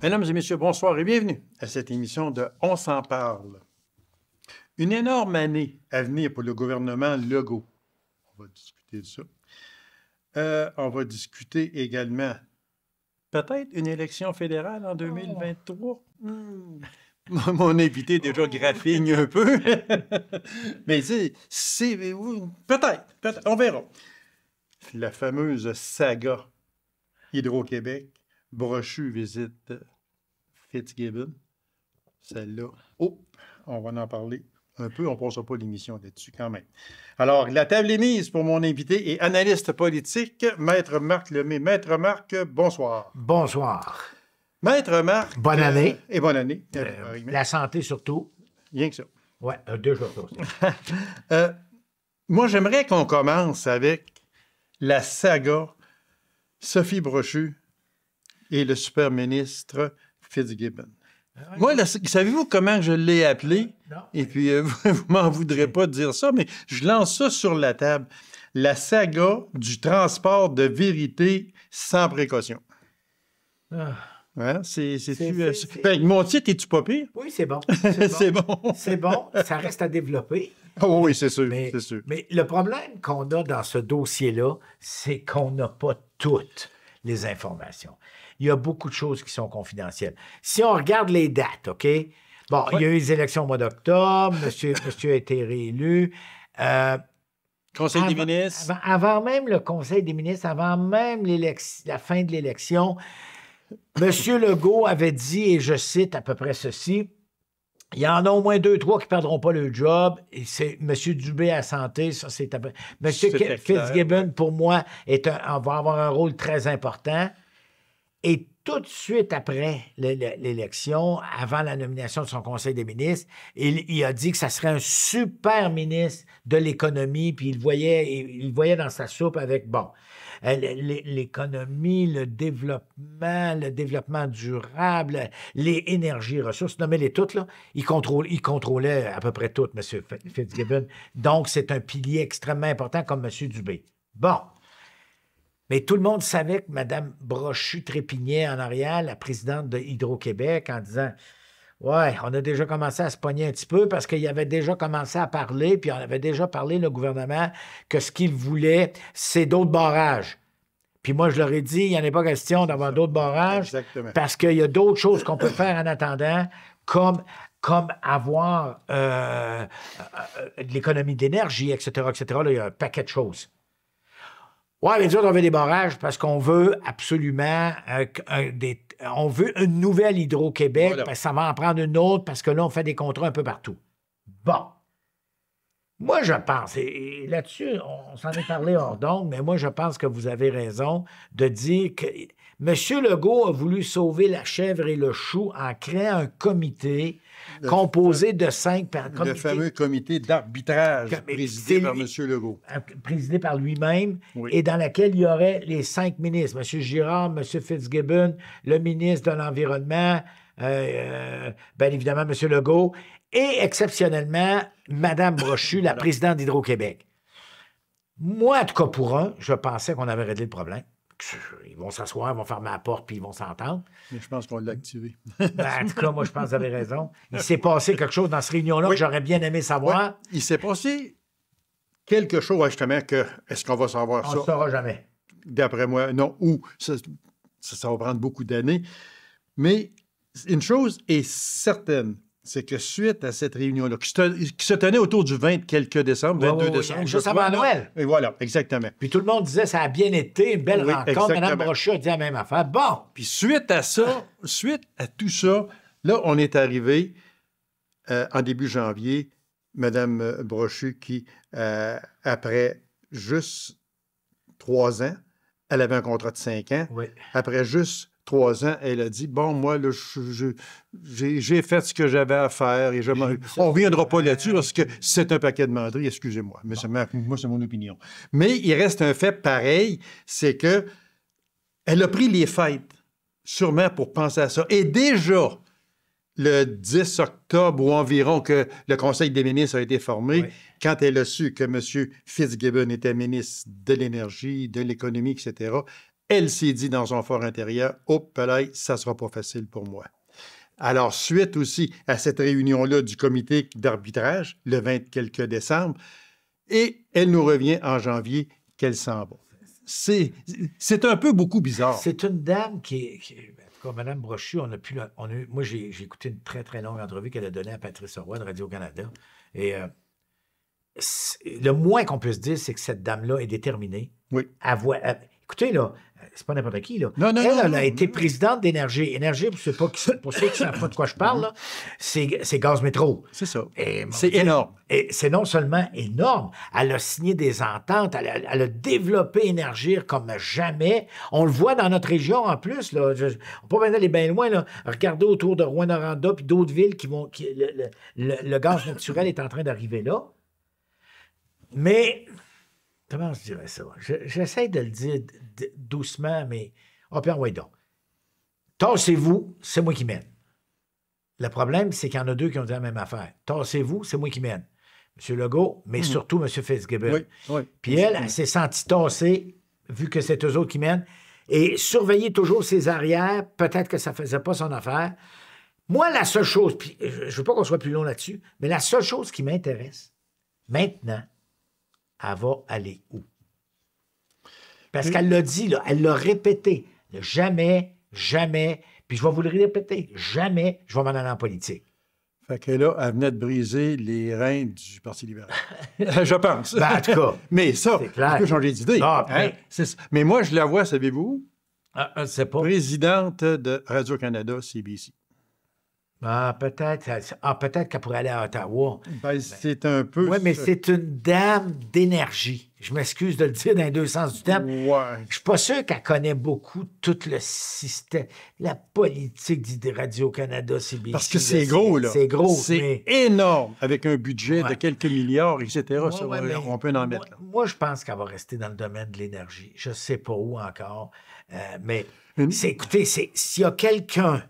Mesdames et messieurs, bonsoir et bienvenue à cette émission de On s'en parle. Une énorme année à venir pour le gouvernement Legault. On va discuter de ça. On va discuter également peut-être une élection fédérale en 2023. Mon invité déjà graffigne un peu. Mais c'est peut-être, on verra. La fameuse saga Hydro-Québec, Brochu visite Fitzgibbon. Celle-là, on va en parler un peu. On ne passera pas l'émission là-dessus quand même. Alors, la table est mise pour mon invité et analyste politique, Maître Marc Lemay. Maître Marc, bonsoir. Bonsoir. Maître Marc. Bonne année. Et bonne année. La santé surtout. Rien que ça. Oui, deux choses aussi. Moi, j'aimerais qu'on commence avec la saga Sophie Brochu et le super ministre Fitzgibbon. Moi, savez-vous comment je l'ai appelé? Non. Et puis, vous m'en voudrez pas de dire ça, mais je lance ça sur la table. La saga du transport de vérité sans précaution. Hein? Mon titre, es-tu pas pire? Oui, c'est bon. C'est bon. C'est bon. Ça reste à développer. Oh, oui, c'est sûr. Mais, c'est sûr. Mais le problème qu'on a dans ce dossier-là, c'est qu'on n'a pas toutes les informations. Il y a beaucoup de choses qui sont confidentielles. Si on regarde les dates, OK? Bon, il y a eu les élections au mois d'octobre. Monsieur a été réélu. Conseil des ministres. Avant même le Conseil des ministres, avant même la fin de l'élection, M. Legault avait dit, et je cite à peu près ceci, il y en a au moins 2-3 qui ne perdront pas le job. Et c'est M. Dubé à santé, ça c'est à peu... M. Fitzgibbon, pour moi, va avoir un rôle très important. Et tout de suite après l'élection, avant la nomination de son Conseil des ministres, il a dit que ça serait un super ministre de l'économie, puis il voyait dans sa soupe avec, l'économie, le développement durable, les énergies, ressources, nommez-les toutes, là. Il contrôlait à peu près tout, M. Fitzgibbon. Donc, c'est un pilier extrêmement important comme M. Dubé. Bon. Mais tout le monde savait que Mme Brochu trépignait en arrière, la présidente de Hydro-Québec, en disant « Ouais, on a déjà commencé à se pogner un petit peu parce qu'il avait déjà commencé à parler, puis on avait déjà parlé, le gouvernement, que ce qu'il voulait, c'est d'autres barrages. » Puis moi, je leur ai dit, il n'y en a pas question d'avoir d'autres barrages. Exactement. Parce qu'il y a d'autres choses qu'on peut faire en attendant, comme avoir de l'économie d'énergie, etc., etc. Là, il y a un paquet de choses. Oui, mais nous autres, on veut des barrages parce qu'on veut absolument on veut une nouvelle Hydro-Québec, voilà. Parce que ça va en prendre une autre, parce que là, on fait des contrats un peu partout. Bon. Moi, je pense, et là-dessus, on s'en est parlé hors d'onde, mais moi, je pense que vous avez raison de dire que M. Legault a voulu sauver la chèvre et le chou en créant un comité composé de 5 Le fameux comité d'arbitrage présidé par M. Legault. Présidé par lui-même, oui. Et dans laquelle il y aurait les 5 ministres, M. Girard, M. Fitzgibbon, le ministre de l'Environnement, bien évidemment M. Legault, et exceptionnellement Mme Brochu, la présidente d'Hydro-Québec. Moi, en tout cas pour un, je pensais qu'on avait réglé le problème. Ils vont s'asseoir, ils vont fermer la porte, puis ils vont s'entendre. Mais je pense qu'on l'a activé. En tout cas, moi, je pense que vous avez raison. Il s'est passé quelque chose dans cette réunion-là que j'aurais bien aimé savoir. Oui. Il s'est passé quelque chose, justement, que est-ce qu'on va savoir ça? On ne saura jamais. D'après moi, non. Ou ça va prendre beaucoup d'années. Mais une chose est certaine, c'est que suite à cette réunion-là, qui se tenait autour du 20 quelques décembre, 22 décembre. Juste avant Noël. Et voilà, exactement. Puis tout le monde disait ça a bien été, une belle rencontre. Exactement. Mme Brochu a dit la même affaire. Bon. Puis suite à tout ça, là, on est arrivé en début janvier, Mme Brochu qui, après juste 3 ans, elle avait un contrat de 5 ans. Oui. Après juste 3 ans, elle a dit, bon, moi, là, j'ai fait ce que j'avais à faire et on ne reviendra pas là-dessus parce que c'est un paquet de menteries, excusez-moi. Mais moi, c'est mon opinion. Mais il reste un fait pareil, c'est que elle a pris les fêtes, sûrement pour penser à ça. Et déjà, le 10 octobre ou environ que le Conseil des ministres a été formé, oui. Quand elle a su que M. Fitzgibbon était ministre de l'Énergie, de l'Économie, etc., elle s'est dit dans son fort intérieur, « Oh, Pelay, ça ne sera pas facile pour moi. » Alors, suite aussi à cette réunion-là du comité d'arbitrage, le 20 quelques décembre, et elle nous revient en janvier qu'elle s'en va. C'est un peu beaucoup bizarre. C'est une dame comme Mme Brochu, moi, j'ai écouté une très, très longue entrevue qu'elle a donnée à Patrice Roy de Radio-Canada. Et le moins qu'on peut se dire, c'est que cette dame-là est déterminée. Oui. Écoutez, là, c'est pas n'importe qui, là. Non, Elle a été présidente d'Énergie. Énergie, pour ceux qui ne savent pas de quoi je parle, là, c'est Gaz Métro. C'est ça. Et, c'est énorme. Et c'est non seulement énorme, elle a signé des ententes, elle a développé Énergie comme jamais. On le voit dans notre région en plus. Là, on ne peut pas venir aller bien loin. Là. Regardez autour de Rouyn-Noranda puis d'autres villes le gaz naturel est en train d'arriver là. Mais, comment je dirais ça? J'essaie de le dire doucement, mais... Ah, puis envoyez donc. Tassez-vous, c'est moi qui mène. Le problème, c'est qu'il y en a deux qui ont dit la même affaire. Tassez-vous, c'est moi qui mène. M. Legault, mais surtout M. Fitzgibbon. Oui. Puis elle s'est sentie tassée, vu que c'est eux autres qui mènent. Et surveiller toujours ses arrières, peut-être que ça ne faisait pas son affaire. Moi, la seule chose, puis je ne veux pas qu'on soit plus long là-dessus, mais la seule chose qui m'intéresse, maintenant, elle va aller où? Parce qu'elle l'a dit, là, elle l'a répété. Jamais, puis je vais vous le répéter, jamais je vais m'en aller en politique. Fait que là, elle venait de briser les reins du Parti libéral. Je pense. Ben, en tout cas. Mais ça, on peut changer d'idée. Ah, hein? Mais moi, je la vois, savez-vous? C'est pas. Présidente de Radio-Canada, CBC. Peut-être qu'elle pourrait aller à Ottawa. C'est un peu... Oui, mais c'est une dame d'énergie. Je m'excuse de le dire dans les deux sens du terme. Ouais. Je suis pas sûr qu'elle connaît beaucoup tout le système, la politique de Radio-Canada, CBC. Parce que c'est gros, là. C'est gros. C'est énorme, avec un budget de quelques milliards, etc. On peut en mettre. Moi, je pense qu'elle va rester dans le domaine de l'énergie. Je ne sais pas où encore. Mais écoutez, s'il y a quelqu'un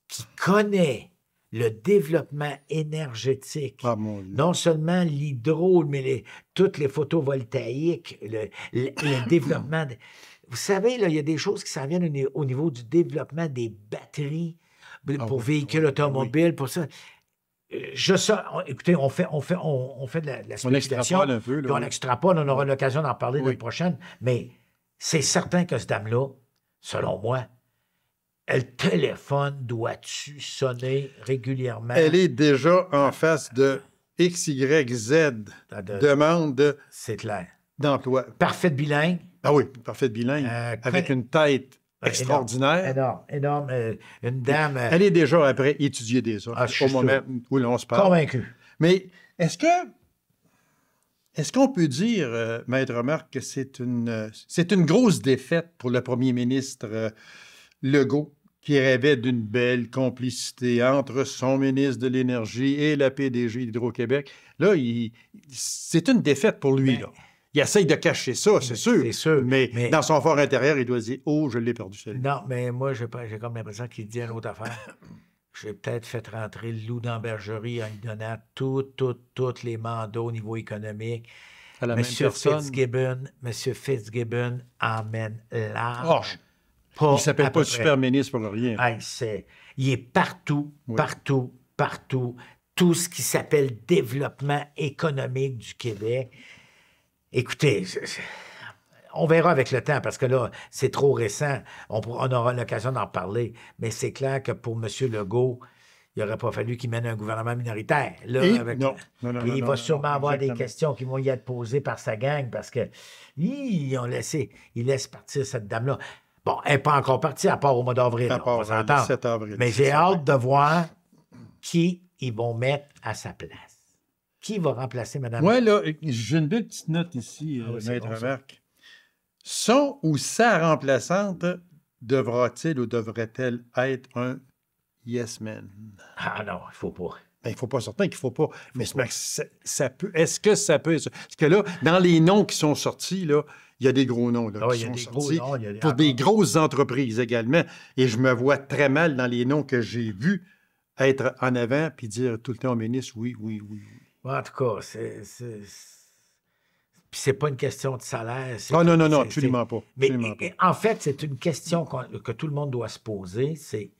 qui connaît le développement énergétique, non seulement l'hydro, mais toutes les photovoltaïques, le développement... Vous savez, là, il y a des choses qui s'en viennent au niveau du développement des batteries pour véhicules automobiles, pour ça. Écoutez, on fait de la spéculation. On extrapole un peu. Là, on extrapole, on aura l'occasion d'en parler l'année prochaine, mais c'est certain que cette dame-là, selon moi, le téléphone doit-tu sonner régulièrement? Elle est déjà en face de XYZ, demande d'emploi. Parfaite bilingue. Ah oui, parfaite bilingue, avec une tête extraordinaire. Énorme. Une dame... Elle est déjà après étudier des offres au moment où l'on se parle. Convaincu. Mais est-ce qu'on peut dire, Maître Marc, que c'est une grosse défaite pour le premier ministre Legault, qui rêvait d'une belle complicité entre son ministre de l'Énergie et la PDG d'Hydro-Québec? Là, c'est une défaite pour lui, là. Il essaye de cacher ça, c'est sûr. C'est sûr. Mais dans son fort intérieur, il doit dire « Oh, je l'ai perdu, celle-là. » Non, mais moi, j'ai comme l'impression qu'il dit une autre affaire. J'ai peut-être fait rentrer le loup dans la bergerie en lui donnant tous les mandats au niveau économique. À la même personne. Monsieur Fitzgibbon emmène large. Il ne s'appelle pas super ministre pour rien. Il est partout. Tout ce qui s'appelle développement économique du Québec. Écoutez, on verra avec le temps, parce que là, c'est trop récent. On aura l'occasion d'en parler. Mais c'est clair que pour M. Legault, il n'aurait pas fallu qu'il mène un gouvernement minoritaire. Là, il va sûrement avoir des questions qui vont y être posées par sa gang, parce que il laisse partir cette dame-là. Bon, elle n'est pas encore partie, à part au mois d'avril. À part le 7 avril. Mais j'ai hâte de voir qui ils vont mettre à sa place. Qui va remplacer Mme... Oui, là, j'ai une belle petite note ici, Maître Marc. Son ou sa remplaçante devra-t-il ou devrait-elle être un yes man? Ah non, il ne faut pas. Ben, il ne faut pas, certain qu'il ne faut pas. Mais ça peut. Est-ce que ça peut... Parce que là, dans les noms qui sont sortis, là, il y a des gros noms là, qui sont sortis pour des grosses entreprises également. Et je me vois très mal dans les noms que j'ai vus être en avant puis dire tout le temps au ministre oui. En tout cas, c'est Puis c'est pas une question de salaire. Ah non, non, non, c'est- absolument pas. Mais Absolument pas. en fait, c'est une question que tout le monde doit se poser, c'est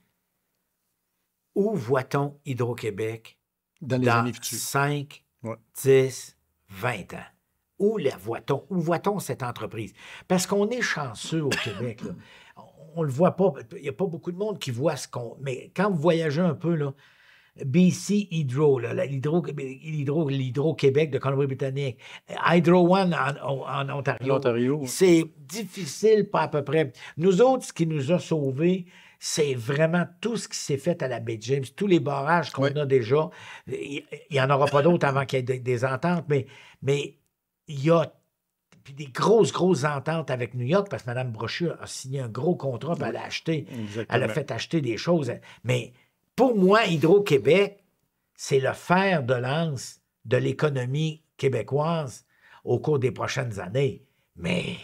où voit-on Hydro-Québec Dans les dans années futures. 5, Ouais. 10, 20 ans? Où la voit-on? Où voit-on cette entreprise? Parce qu'on est chanceux au Québec. Là. On le voit pas. Il n'y a pas beaucoup de monde qui voit ce qu'on... Mais quand vous voyagez un peu, là, BC Hydro, là, l'Hydro-Québec de Colombie-Britannique, Hydro One en Ontario. L'Ontario, ouais. C'est difficile, pas à peu près. Nous autres, ce qui nous a sauvés, c'est vraiment tout ce qui s'est fait à la baie James, tous les barrages qu'on Ouais. a déjà. Il n'y en aura pas d'autres avant qu'il y ait des ententes, mais il y a puis des grosses ententes avec New York parce que Mme Brochu a signé un gros contrat, puis elle a acheté, Exactement. elle a fait acheter des choses. Mais pour moi, Hydro-Québec, c'est le fer de lance de l'économie québécoise au cours des prochaines années. Mais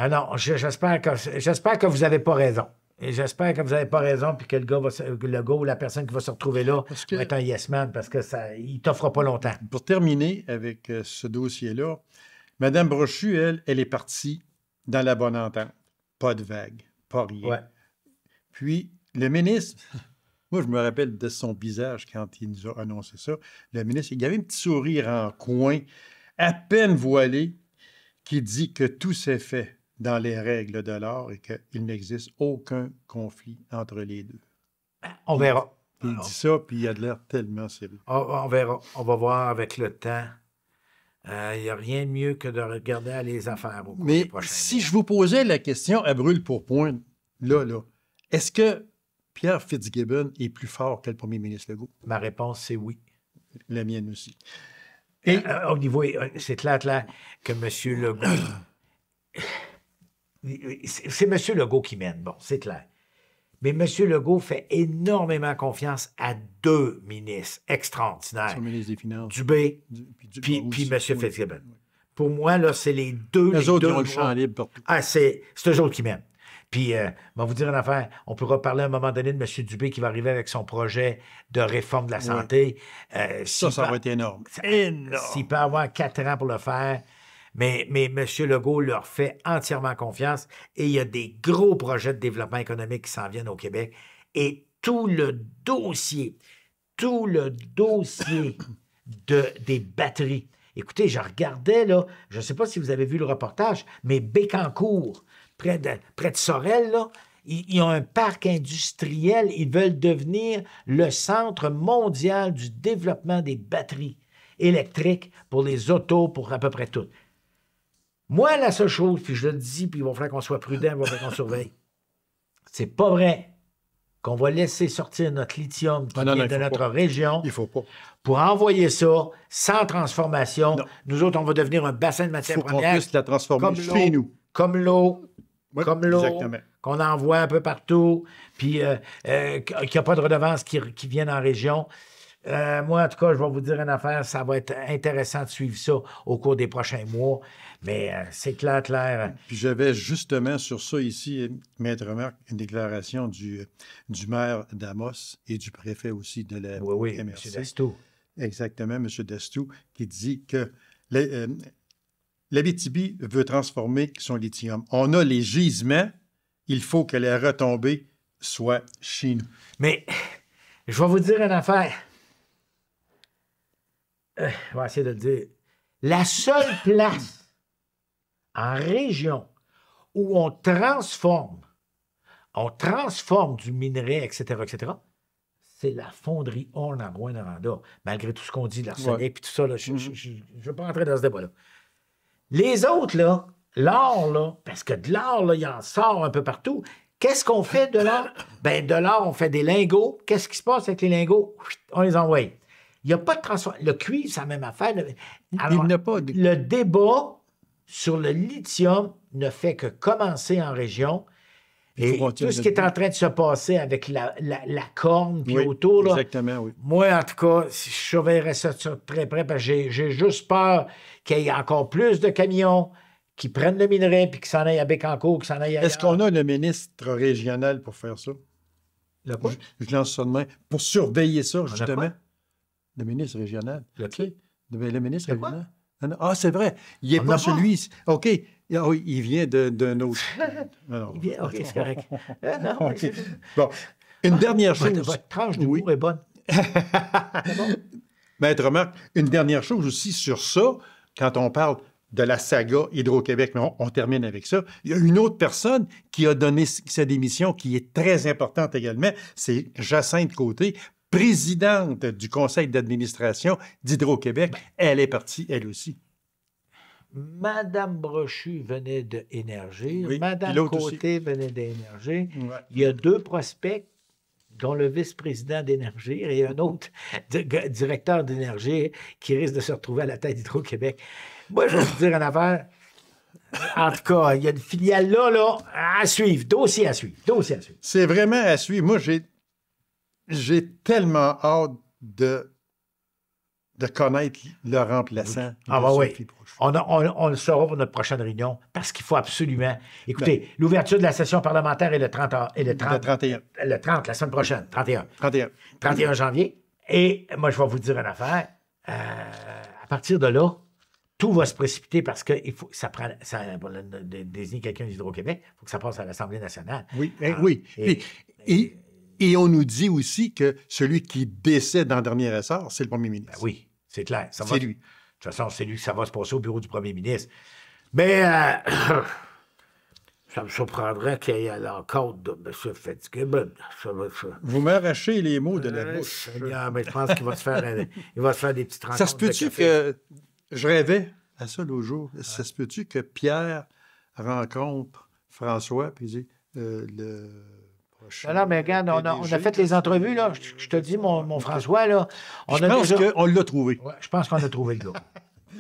non, j'espère que vous n'avez pas raison. Et j'espère que vous n'avez pas raison puis que le gars ou la personne qui va se retrouver là Parce que- va être un yes man parce que il ne t'offrera pas longtemps. Pour terminer avec ce dossier-là, Mme Brochu, elle est partie dans la bonne entente. Pas de vague, pas rien. Ouais. Puis, le ministre, moi, je me rappelle de son visage quand il nous a annoncé ça. Le ministre, il y avait un petit sourire en coin, à peine voilé, qui dit que tout s'est fait dans les règles de l'art et qu'il n'existe aucun conflit entre les deux. On verra. Puis il dit ça, puis il a de l'air tellement sérieux. On verra. On va voir avec le temps. Il n'y a rien de mieux que de regarder les affaires au cours des Mais prochains si mois. je vous posais la question à brûle pour point, là, est-ce que Pierre Fitzgibbon est plus fort que le premier ministre Legault? Ma réponse, c'est oui. La mienne aussi. Et au niveau, c'est clair que M. Legault. C'est M. Legault qui mène, bon, c'est clair. Mais M. Legault fait énormément confiance à deux ministres extraordinaires, Son ministre des Finances. Dubé Puis puis M. aussi, oui. Fitzgibbon. Pour moi, là, c'est les deux. Les autres, deux ils ont le champ libre partout. Ah, c'est eux autres qui mènent. Puis, je vais vous dire une affaire, on pourra parler à un moment donné de M. Dubé qui va arriver avec son projet de réforme de la santé. Ça va être énorme. S'il peut avoir 4 ans pour le faire, mais M. Legault leur fait entièrement confiance et il y a des gros projets de développement économique qui s'en viennent au Québec. Et tout le dossier des batteries. Écoutez, je regardais, là, je ne sais pas si vous avez vu le reportage, mais Bécancour, près de Sorel, là, ils ont un parc industriel. Ils veulent devenir le centre mondial du développement des batteries électriques pour les autos, pour à peu près tout. Moi, la seule chose, puis je le dis, puis il va falloir qu'on soit prudent, il va falloir qu'on surveille. C'est pas vrai qu'on va laisser sortir notre lithium qui vient de notre région Il ne faut pas. pour envoyer ça sans transformation. Non. Nous autres, on va devenir un bassin de matière Il faut qu'on première. puisse la transformer comme chez nous. Comme l'eau. Oui, Comme l'eau exactement. qu'on envoie un peu partout, puis qu'il n'y a pas de redevances qui viennent en région. Moi, en tout cas, je vais vous dire une affaire, ça va être intéressant de suivre ça au cours des prochains mois, mais c'est clair. Puis j'avais justement sur ça ici, Maître Marc, une déclaration du maire d'Amos et du préfet aussi de la Oui, M. MRC. Destou. Exactement, M. Destou, qui dit que l'Abitibi veut transformer son lithium. On a les gisements, il faut que les retombées soient chez nous. Mais je vais vous dire une affaire. Je vais essayer de le dire. La seule place en région où on transforme du minerai, etc., c'est la fonderie Horn à Rouyn-Noranda, malgré tout ce qu'on dit de l'arsenic et tout ça. Là, je ne veux pas rentrer dans ce débat-là. Les autres, là, l'or, là, parce que de l'or, là, il en sort un peu partout. Qu'est-ce qu'on fait de l'or? Ben, de l'or, on fait des lingots. Qu'est-ce qui se passe avec les lingots? On les envoie. Il n'y a pas de transformation. Le cuivre, c'est la même affaire. Alors, il n'y a pas de... le débat sur le lithium ne fait que commencer en région. Et tout ce qui est en train de se passer avec la corne puis autour, là, exactement, oui. moi, en tout cas, je surveillerais ça de très près parce que j'ai juste peur qu'il y ait encore plus de camions qui prennent le minerai puis qui s'en aillent à Bécancour, qui s'en aillent ailleurs. Est-ce qu'on a le ministre régional pour faire ça? Le quoi? Je lance ça de main. Pour surveiller ça, a justement. quoi? Le ministre régional. Le qui? Le ministre Le quoi? régional. Ah, c'est vrai. Il n'est On pas n'a celui... OK. Ah oui, il vient d'un autre. Alors, Il vient, OK, c'est correct. Non, mais OK. Bon, une dernière chose. votre tranche Oui. d'humour est bonne. C'est bon. Maître Marc, une dernière chose aussi sur ça, quand on parle de la saga Hydro-Québec, mais on termine avec ça. Il y a une autre personne qui a donné sa démission qui est très importante également, c'est Jacinthe Côté, présidente du conseil d'administration d'Hydro-Québec. Elle est partie, elle aussi. Madame Brochu venait de Énergie. Oui, Madame puis l'autre Côté venait d'Énergie. Ouais. Il y a 2 prospects, dont le vice-président d'Énergie et un autre directeur d'Énergie qui risque de se retrouver à la tête d'Hydro-Québec. Moi, je vais vous dire une affaire. En tout cas, il y a une filiale là, à suivre. Dossier à suivre. Dossier à suivre. C'est vraiment à suivre. Moi, j'ai tellement hâte de connaître le remplaçant. Ah, de bah oui. Sophie Brochu. On le saura pour notre prochaine réunion parce qu'il faut absolument. Écoutez, l'ouverture de la session parlementaire est le 30, Le 31. le 30, la semaine prochaine, 31. 31. 31 janvier. Et moi, je vais vous dire une affaire. À partir de là, tout va se précipiter parce que pour désigner quelqu'un d'Hydro-Québec, il faut que ça passe à l'Assemblée nationale. Oui, oui. Et on nous dit aussi que celui qui décède en dernier ressort, c'est le premier ministre. Ben oui, c'est clair. C'est lui. De toute façon, c'est lui que ça va se passer au bureau du premier ministre. Mais ça me surprendrait qu'il y ait à l'encontre de M. Fitzgibbon. Vous m'arrachez les mots de la bouche. Seigneur, mais je pense qu'il va se faire, il va se faire des petites rencontres. Ça se peut-tu de café. que... Je rêvais à ça l'autre jour. Ça se peut-tu que Pierre rencontre François puis dit le prochain... Non, mais regarde, on a PDG, fait les entrevues, là. Je te dis, mon François, là. Je pense qu'on l'a trouvé. Ouais, je pense qu'on a trouvé le gars.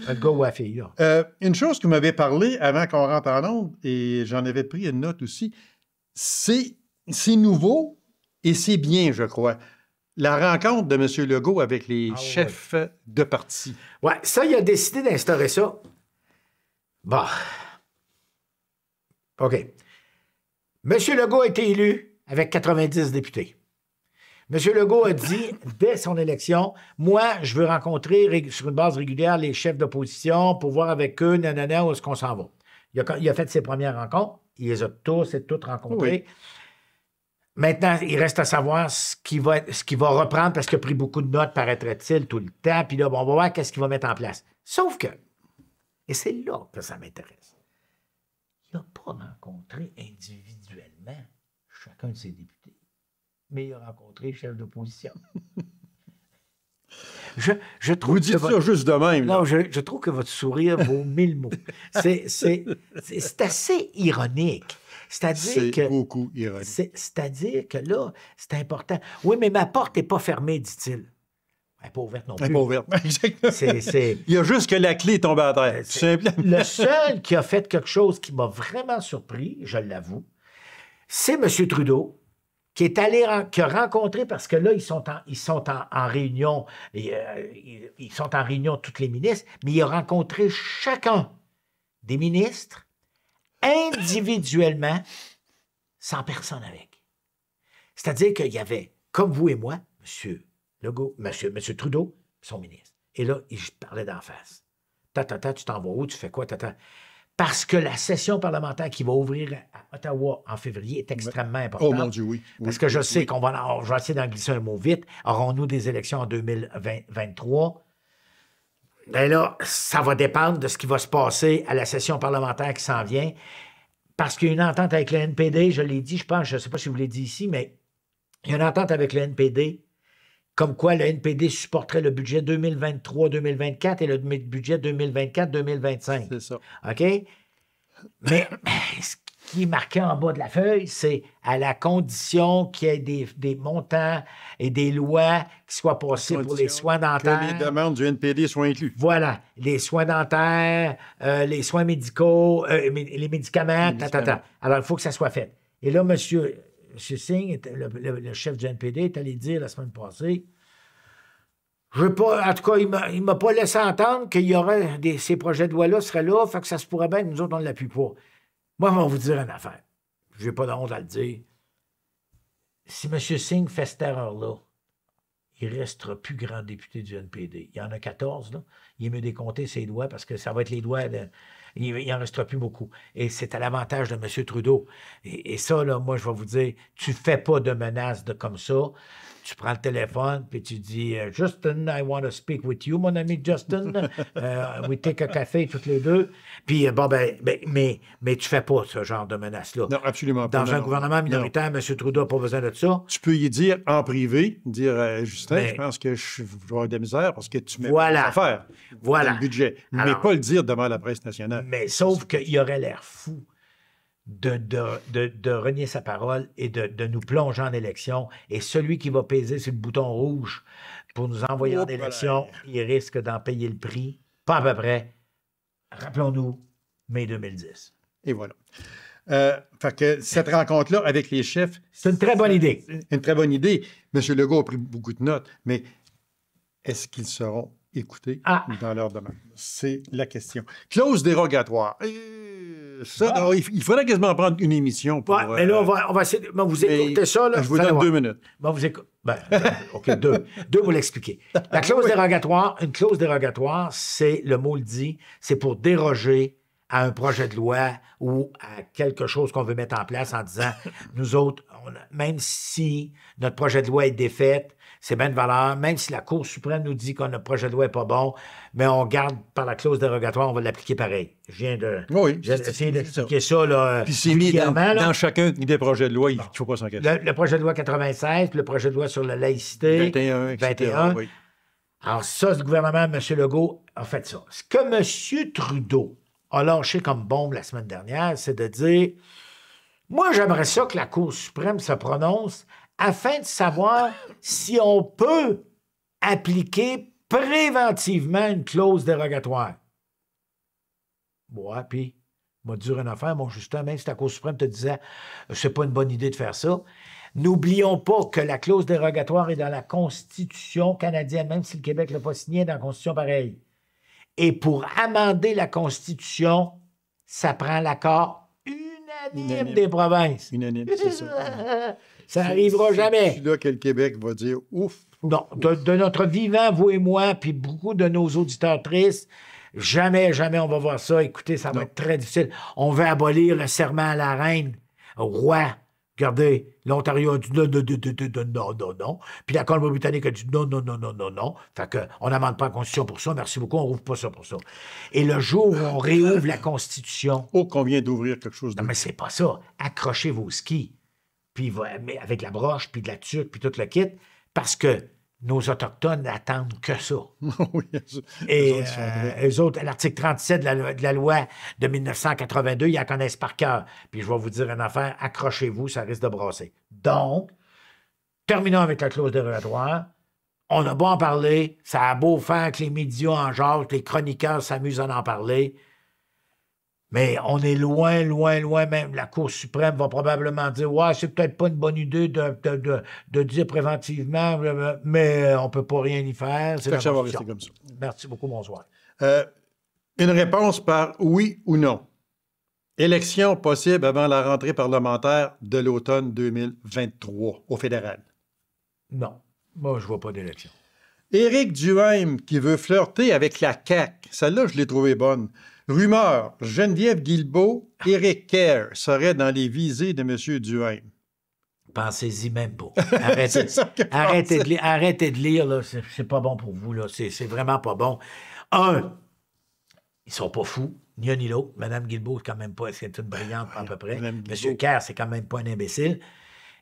Le gars ou la fille, là. Une chose que vous m'avez parlé avant qu'on rentre en onde, et j'en avais pris une note aussi, c'est nouveau et c'est bien, je crois. La rencontre de M. Legault avec les chefs de parti. Ouais, ça, il a décidé d'instaurer ça. Bon. OK. M. Legault a été élu avec 90 députés. M. Legault a dit, dès son élection, moi, je veux rencontrer sur une base régulière les chefs d'opposition pour voir avec eux, nanana, où est-ce qu'on s'en va. Il a fait ses premières rencontres. Il les a tous et toutes rencontrés. Oui. Maintenant, il reste à savoir ce qu'il va reprendre parce qu'il a pris beaucoup de notes, paraîtrait-il, tout le temps. Puis là, bon, on va voir qu'est-ce qu'il va mettre en place. Sauf que, et c'est là que ça m'intéresse, il n'a pas rencontré individuellement chacun de ses députés, mais il a rencontré le chef d'opposition. Je trouve vous dites ça juste de même. Non, je trouve que votre sourire vaut 1000 mots. C'est assez ironique. C'est beaucoup ironique. C'est-à-dire que là, c'est important. Oui, mais ma porte n'est pas fermée, dit-il. Elle n'est pas ouverte non plus. Elle n'est pas ouverte. C'est... Il y a juste que la clé est tombée à terre. Le seul qui a fait quelque chose qui m'a vraiment surpris, je l'avoue, c'est M. Trudeau, qui est allé, qui a rencontré, parce que là, ils sont en réunion, ils sont en réunion tous les ministres, mais il a rencontré chacun des ministres individuellement, sans personne avec. C'est-à-dire qu'il y avait, comme vous et moi, M. Legault, M. Trudeau, son ministre. Et là, il parlait d'en face. Tu t'en vas où? Tu fais quoi? Parce que la session parlementaire qui va ouvrir à Ottawa en février est extrêmement importante. Oh mon Dieu, oui. Parce que je sais qu'on va essayer d'en glisser un mot vite. Aurons-nous des élections en 2023? Ben là, ça va dépendre de ce qui va se passer à la session parlementaire qui s'en vient. Parce qu'il y a une entente avec le NPD, je l'ai dit, je pense, je ne sais pas si je vous l'ai dit ici, mais il y a une entente avec le NPD, comme quoi le NPD supporterait le budget 2023-2024 et le budget 2024-2025. C'est ça. OK? Mais ce qui est marqué en bas de la feuille, c'est à la condition qu'il y ait des montants et des lois qui soient passées pour les soins dentaires. Que les demandes du NPD soient incluses. Voilà. Les soins dentaires, les soins médicaux, les médicaments, Alors, il faut que ça soit fait. Et là, M. Singh, le chef du NPD, est allé dire la semaine passée, je veux pas, en tout cas, il m'a pas laissé entendre qu'il y aurait ces projets de loi-là seraient là, fait que ça se pourrait bien que nous autres, on ne l'appuie pas. Moi, je vais vous dire une affaire. Je n'ai pas de honte à le dire. Si M. Singh fait cette erreur-là, il ne restera plus grand député du NPD. Il y en a 14, là. Il est mieux décompter ses doigts parce que ça va être les doigts. Il n'en restera plus beaucoup. Et c'est à l'avantage de M. Trudeau. Et ça, là, moi, je vais vous dire, tu ne fais pas de menaces comme ça. Tu prends le téléphone, puis tu dis Justin, I want to speak with you, mon ami Justin. We take a café toutes les deux. Puis, mais tu fais pas ce genre de menace-là. Non, absolument pas. Dans un gouvernement minoritaire, M. Trudeau n'a pas besoin de ça. Tu peux y dire en privé, dire Justin, je pense que je vais avoir de la misère parce que tu mets pas d'affaires dans le budget. Mais pas le dire devant la presse nationale. Mais sauf qu'il aurait l'air fou de renier sa parole et de nous plonger en élection. Et celui qui va peser sur le bouton rouge pour nous envoyer en élection, il risque d'en payer le prix. Pas à peu près. Rappelons-nous, mai 2010. Et voilà. Fait que cette rencontre-là avec les chefs... C'est une très bonne idée. Une très bonne idée. M. Legault a pris beaucoup de notes, mais est-ce qu'ils seront écoutés dans leur demande? C'est la question. Clause dérogatoire. Ça, il faudrait quasiment prendre une émission pour... mais là, on va essayer... vous écoutez ça, là. Je vous donne 2 minutes. Vous écoutez... OK, deux pour l'expliquer. La clause dérogatoire, une clause dérogatoire, c'est, le mot le dit, c'est pour déroger à un projet de loi ou à quelque chose qu'on veut mettre en place en disant, nous autres, même si notre projet de loi est défait, c'est bien de valeur, même si la Cour suprême nous dit que notre projet de loi n'est pas bon, mais on garde par la clause dérogatoire, on va l'appliquer pareil. J'ai essayé d'expliquer ça, là. Puis c'est mis dans chacun des projets de loi, il ne faut pas s'en cacher. Le projet de loi 96, puis le projet de loi sur la laïcité. 21. Oui. Alors ça, le gouvernement, M. Legault, a fait ça. Ce que M. Trudeau a lâché comme bombe la semaine dernière, c'est de dire, moi, j'aimerais ça que la Cour suprême se prononce afin de savoir si on peut appliquer préventivement une clause dérogatoire. Bon, puis, m'a dit une affaire, mon Justin, même si la Cour suprême te disait c'est pas une bonne idée de faire ça. N'oublions pas que la clause dérogatoire est dans la Constitution canadienne, même si le Québec ne l'a pas signé dans la Constitution pareille. Et pour amender la Constitution, ça prend l'accord unanime des provinces. Unanime, c'est ça. Ça n'arrivera jamais. C'est là que le Québec va dire ouf. Non, de notre vivant, vous et moi, puis beaucoup de nos auditeurs tristes, jamais on va voir ça. Écoutez, ça va être très difficile. On veut abolir le serment à la reine, au roi. Regardez, l'Ontario a dit non. Puis la Colombie-Britannique a dit non. Fait qu'on n'amende pas la Constitution pour ça. Merci beaucoup, on rouvre pas ça pour ça. Et le jour où on réouvre la Constitution... Oh, qu'on vient d'ouvrir quelque chose de... Non, mais c'est pas ça. Accrochez vos skis. Puis avec la broche, puis de la tuque, puis tout le kit, parce que nos Autochtones n'attendent que ça. Oui, et eux autres, l'article 37 de la loi de 1982, ils la connaissent par cœur. Puis je vais vous dire une affaire, accrochez-vous, ça risque de brasser. Donc, terminons avec la clause dérogatoire. On a beau en parler, ça a beau faire que les médias en genre, que les chroniqueurs s'amusent à en parler. Mais on est loin, même la Cour suprême va probablement dire « Ouais, c'est peut-être pas une bonne idée de dire préventivement, mais on peut pas rien y faire. » Ça va rester comme ça. Merci beaucoup, bonsoir. Une réponse par oui ou non. Élection possible avant la rentrée parlementaire de l'automne 2023 au fédéral. Non. Moi, je vois pas d'élection. Éric Duhaime qui veut flirter avec la CAQ. Celle-là, je l'ai trouvée bonne. Rumeur, Geneviève Guilbeault, Éric Kerr seraient dans les visées de M. Duhaime. Pensez-y même pas. Arrêtez de lire, là. C'est pas bon pour vous, là. C'est vraiment pas bon. Ils sont pas fous, ni un ni l'autre. Mme Guilbeault, c'est quand même pas... C'est une brillante à peu près. M. Kerr, c'est quand même pas un imbécile.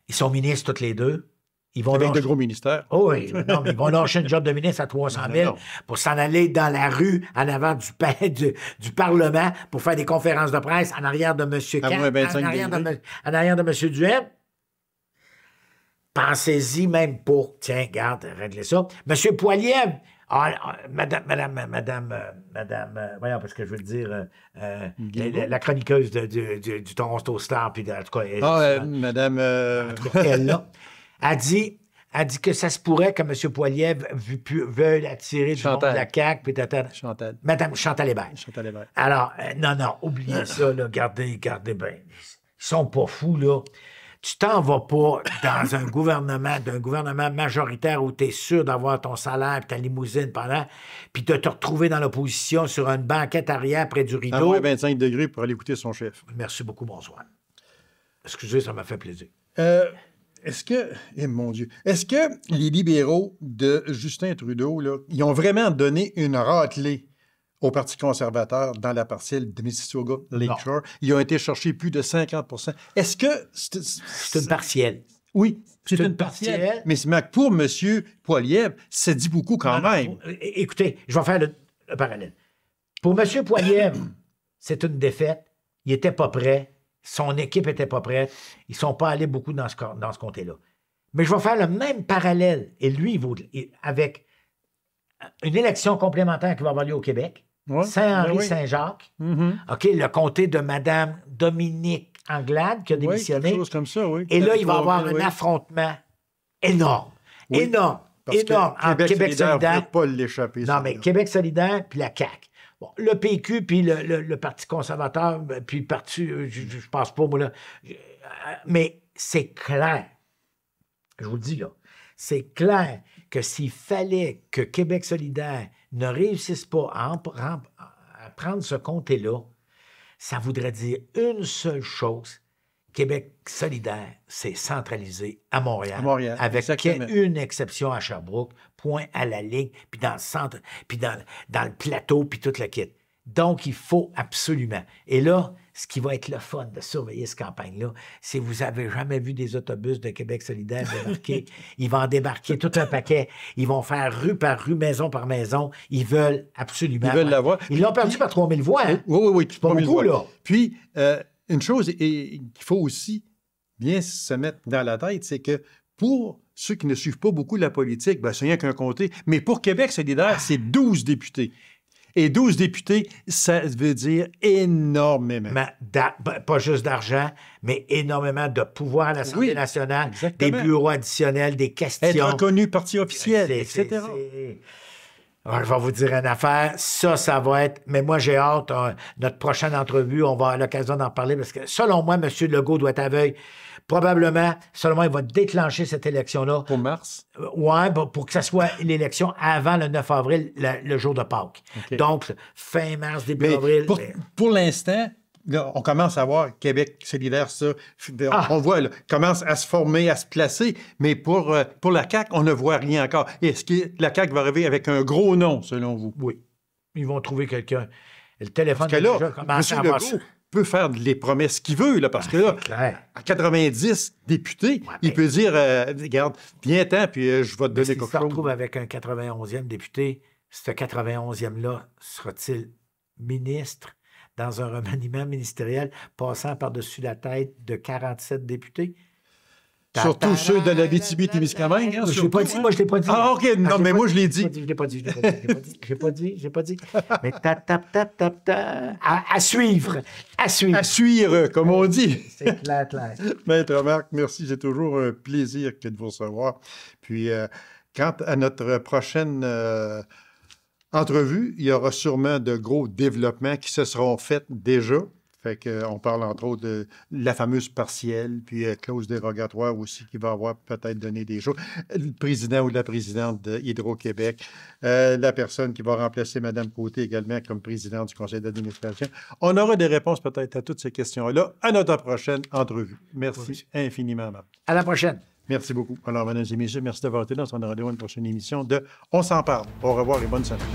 Ils sont ministres tous les deux. Ils vont avec de gros ministères. Oh oui, non, mais ils vont lâcher une job de ministre à 300 000 pour s'en aller dans la rue en avant du Parlement pour faire des conférences de presse en arrière de M. Kerr, en arrière de M. Duhaime. Pensez-y même pas. Tiens, regarde, réglez ça. M. Poilievre, madame, voyons, parce que je veux le dire, la chroniqueuse du Toronto Star, puis en tout cas... madame... elle, là. A dit que ça se pourrait que M. Poilievre veuille attirer du monde de la CAQ. Chantal. Madame Chantal Hébert. Alors, non, oubliez ça, là. Gardez bien. Ils sont pas fous, là. Tu t'en vas pas dans un gouvernement majoritaire où tu es sûr d'avoir ton salaire et ta limousine pendant, puis de te retrouver dans l'opposition sur une banquette arrière près du À rideau. moins 25 degrés pour aller écouter son chef. Merci beaucoup, bonsoir. Excusez, ça m'a fait plaisir. Est-ce que, mon Dieu, est-ce que les libéraux de Justin Trudeau, là, ils ont vraiment donné une raclée au Parti conservateur dans la partielle de Mississauga Lakeshore? Ils ont été chercher plus de 50 %. Est-ce que... C'est une partielle. Oui, c'est une partielle. Mais pour M. Poilievre, ça dit beaucoup quand même. Écoutez, je vais faire le parallèle. Pour M. Poilievre, c'est une défaite. Il n'était pas prêt. Son équipe n'était pas prête. Ils ne sont pas allés beaucoup dans ce comté-là. Mais je vais faire le même parallèle. Et lui, avec une élection complémentaire qui va avoir lieu au Québec, Saint-Henri-Saint-Jacques, OK, le comté de Mme Dominique Anglade qui a démissionné. Quelque chose comme ça, oui. Et là, il va y avoir un affrontement énorme. Énorme. Entre Québec solidaire. Ne peut pas l'échapper. Non, mais Québec solidaire puis la CAQ. Bon, le PQ, puis le Parti conservateur, puis le Parti, je pense pas, moi, là. Mais c'est clair, je vous le dis, là, c'est clair que s'il fallait que Québec solidaire ne réussisse pas à prendre ce comté-là, ça voudrait dire une seule chose. Québec solidaire, c'est centralisé à Montréal avec une exception à Sherbrooke, point à la ligne, puis dans le centre, puis dans le plateau, puis toute la kit. Donc, il faut absolument. Et là, ce qui va être le fun de surveiller cette campagne-là, c'est que vous n'avez jamais vu des autobus de Québec solidaire débarquer. Ils vont en débarquer tout un paquet. Ils vont faire rue par rue, maison par maison. Ils veulent absolument. Ils veulent l'avoir. Ils l'ont perdu par 3000 voix. Hein? Oui. C'est pas beaucoup, là. Puis, une chose qu'il faut aussi bien se mettre dans la tête, c'est que pour ceux qui ne suivent pas beaucoup la politique, ben, c'est rien qu'un comté. Mais pour Québec solidaire, c'est 12 députés. Et 12 députés, ça veut dire énormément. Pas juste d'argent, mais énormément de pouvoir à l'Assemblée nationale, exactement. Des bureaux additionnels, des questions. Être reconnu parti officiel, etc. Alors, je vais vous dire une affaire, ça va être... Mais moi, j'ai hâte, notre prochaine entrevue, on va avoir l'occasion d'en parler, parce que selon moi, M. Legault doit être aveugle. Probablement, selon moi, il va déclencher cette élection-là. Pour mars? Oui, pour que ça soit l'élection avant le 9 avril, le jour de Pâques. Okay. Donc, fin mars, début avril. Pour l'instant... Là, on commence à voir Québec solidaire, ça. On voit, là, commence à se former, à se placer, mais pour la CAQ, on ne voit rien encore. Est-ce que la CAQ va arriver avec un gros nom, selon vous? Oui. Ils vont trouver quelqu'un. Le téléphone parce que là, M. Legault peut faire les promesses qu'il veut, là, parce que là, à 90 députés, il peut dire, regarde, viens-t'en, puis je vais te donner quelque chose. Si on se retrouve avec un 91e député, ce 91e-là sera-t-il ministre dans un remaniement ministériel passant par-dessus la tête de 47 députés? Surtout ceux de la BTB-Témiscamingue. Je l'ai pas dit, moi, je l'ai pas dit. Ah, OK, non, mais moi, je l'ai dit. Je l'ai pas dit. Mais à suivre. À suivre, comme on dit. C'est clair. Maître Marc, merci. C'est toujours un plaisir de vous recevoir. Puis, quant à notre prochaine... entrevue, il y aura sûrement de gros développements qui se seront faits déjà. Fait qu'on parle entre autres de la fameuse partielle, puis clause dérogatoire aussi qui va avoir peut-être donné des choses. Le président ou la présidente d'Hydro-Québec, la personne qui va remplacer Mme Côté également comme présidente du conseil d'administration. On aura des réponses peut-être à toutes ces questions-là à notre prochaine entrevue. Merci infiniment, Marc. À la prochaine. Merci beaucoup. Alors, mesdames et messieurs, merci d'avoir été dans son rendez-vous à une prochaine émission de On s'en parle. Au revoir et bonne semaine.